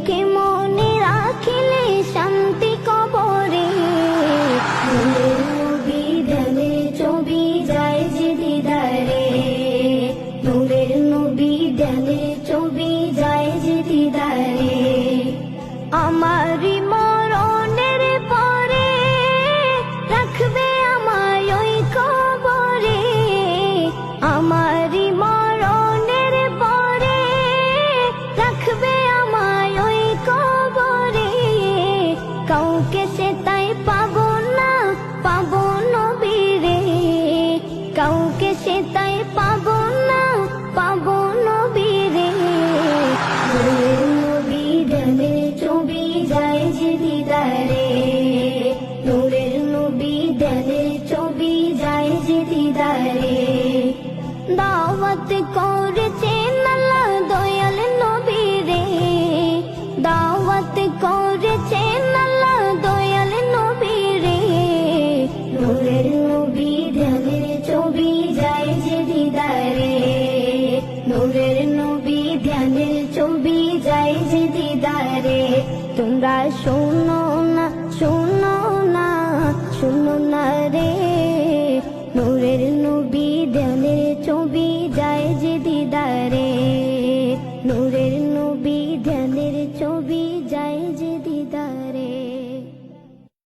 মুখে মনে রাখিলে শান্তি কবরে। নূরের নবী ধ্যানে ছবি যায় যে দিদারে, নূরের নবী ধ্যানে ছবি যায় যে দিদারে। আমারি মরণের পরে রাখবে আমায় ওই কবরে, আমারি মরণের পরে রাখবে আমায় ওই কবরে। কাউকে সে তাই পাবো না, পাবো নবীরে, কাউকে সে তাই পাবো না, পাবো নবীরে। নূরের নবী ধ্যানে ছবি যায় যে দিদারে, নূরের নবী ধ্যানে ছবি যায় যে দিদারে। দাওয়াত করেছেন আল্লাহ দয়াল নবীরে, দাওয়াত করেছেন আল্লাহ দয়াল নবীরে। নূরের নবী ধ্যানে ছবি যায় যে দিদারে, নূরের নবী ধ্যানের ছবি যায় যে দিদারে। তোমরা শোনো না